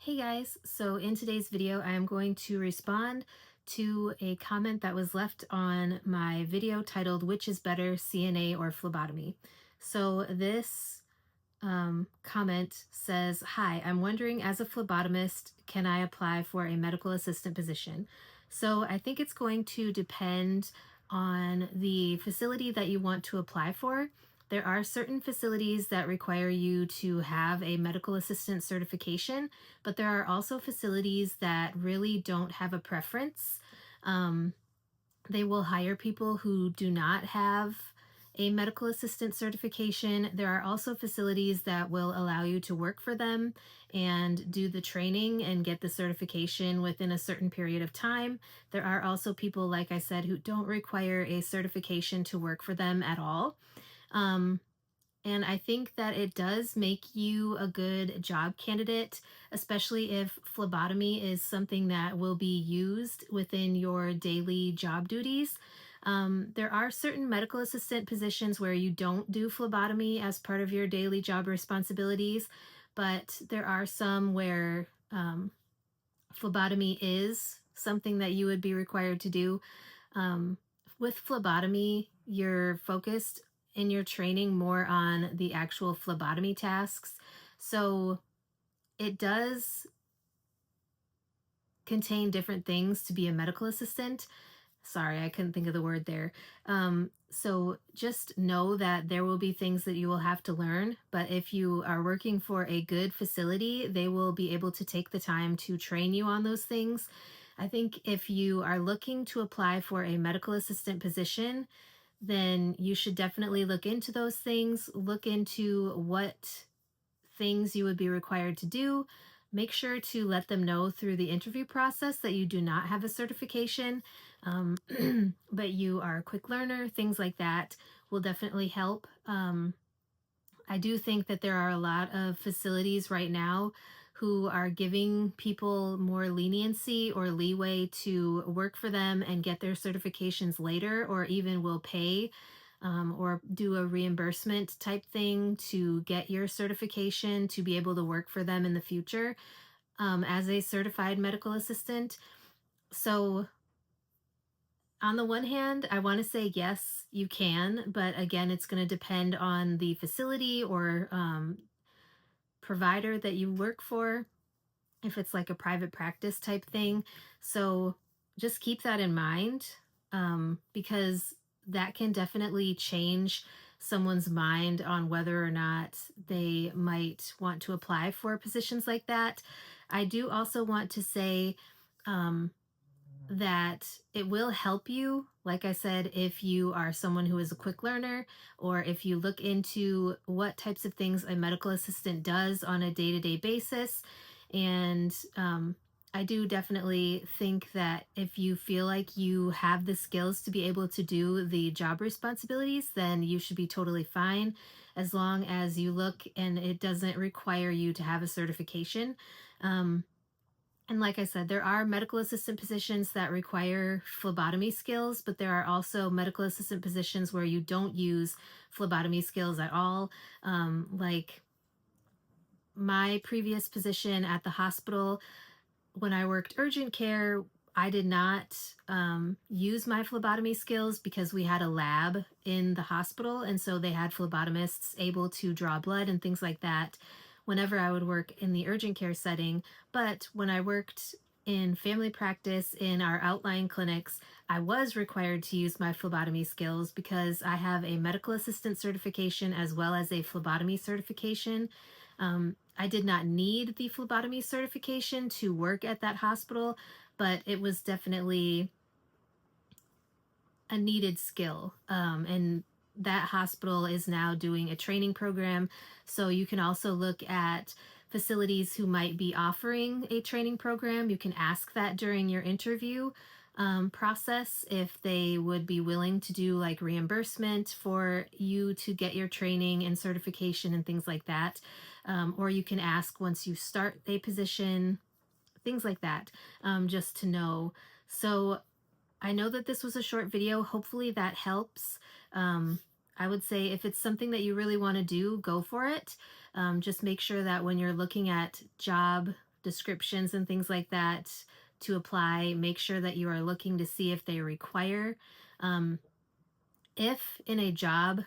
Hey guys, so in today's video, I am going to respond to a comment that was left on my video titled, "Which is better, CNA or phlebotomy?" So this comment says, "Hi, I'm wondering as a phlebotomist, can I apply for a medical assistant position?" So I think it's going to depend on the facility that you want to apply for. There are certain facilities that require you to have a medical assistant certification, but there are also facilities that really don't have a preference. Um, they will hire people who do not have a medical assistant certification. There are also facilities that will allow you to work for them and do the training and get the certification within a certain period of time. There are also people, like I said, who don't require a certification to work for them at all. Um, and I think that it does make you a good job candidate, especially if phlebotomy is something that will be used within your daily job duties. There are certain medical assistant positions where you don't do phlebotomy as part of your daily job responsibilities, but there are some where phlebotomy is something that you would be required to do. Um, with phlebotomy, you're focused in your training more on the actual phlebotomy tasks. So it does contain different things to be a medical assistant. Sorry, I couldn't think of the word there. So just know that there will be things that you will have to learn, but if you are working for a good facility, they will be able to take the time to train you on those things. I think if you are looking to apply for a medical assistant position, then you should definitely look into those things, look into what things you would be required to do. Make sure to let them know through the interview process that you do not have a certification, um, but you are a quick learner. Things like that will definitely help. I do think that there are a lot of facilities right now who are giving people more leniency or leeway to work for them and get their certifications later, or even will pay or do a reimbursement type thing to get your certification to be able to work for them in the future as a certified medical assistant. So on the one hand, I want to say yes, you can, but again, it's going to depend on the facility or provider that you work for, if it's like a private practice type thing. So just keep that in mind because that can definitely change someone's mind on whether or not they might want to apply for positions like that. I do also want to say, um, that it will help you, like I said, if you are someone who is a quick learner, or if you look into what types of things a medical assistant does on a day to day basis. And I do definitely think that if you feel like you have the skills to be able to do the job responsibilities, then you should be totally fine as long as you look and it doesn't require you to have a certification. Um, and like I said, there are medical assistant positions that require phlebotomy skills, but there are also medical assistant positions where you don't use phlebotomy skills at all. Like my previous position at the hospital, when I worked urgent care, I did not use my phlebotomy skills because we had a lab in the hospital. And so they had phlebotomists able to draw blood and things like that whenever I would work in the urgent care setting. But when I worked in family practice in our outlying clinics, I was required to use my phlebotomy skills because I have a medical assistant certification as well as a phlebotomy certification. I did not need the phlebotomy certification to work at that hospital, but it was definitely a needed skill. And that hospital is now doing a training program. So you can also look at facilities who might be offering a training program. You can ask that during your interview process if they would be willing to do like reimbursement for you to get your training and certification and things like that. Or you can ask once you start a position, things like that, just to know. So I know that this was a short video. Hopefully that helps. Um, I would say if it's something that you really want to do, go for it. Just make sure that when you're looking at job descriptions and things like that to apply, make sure that you are looking to see if they require. Um, if in a job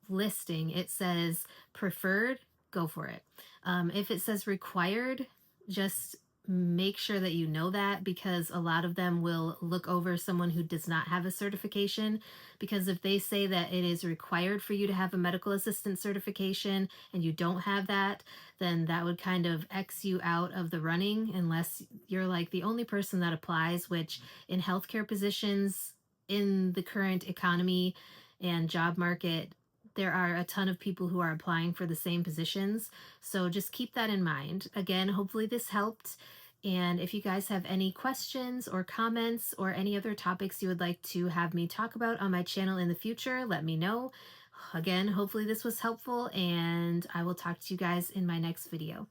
listing it says preferred, go for it. If it says required, just make sure that you know that, because a lot of them will look over someone who does not have a certification. Because if they say that it is required for you to have a medical assistant certification and you don't have that, then that would kind of X you out of the running, unless you're like the only person that applies, which in healthcare positions in the current economy and job market, there are a ton of people who are applying for the same positions. So just keep that in mind. Again, hopefully this helped. And if you guys have any questions or comments or any other topics you would like to have me talk about on my channel in the future, let me know. Again, hopefully this was helpful, and I will talk to you guys in my next video.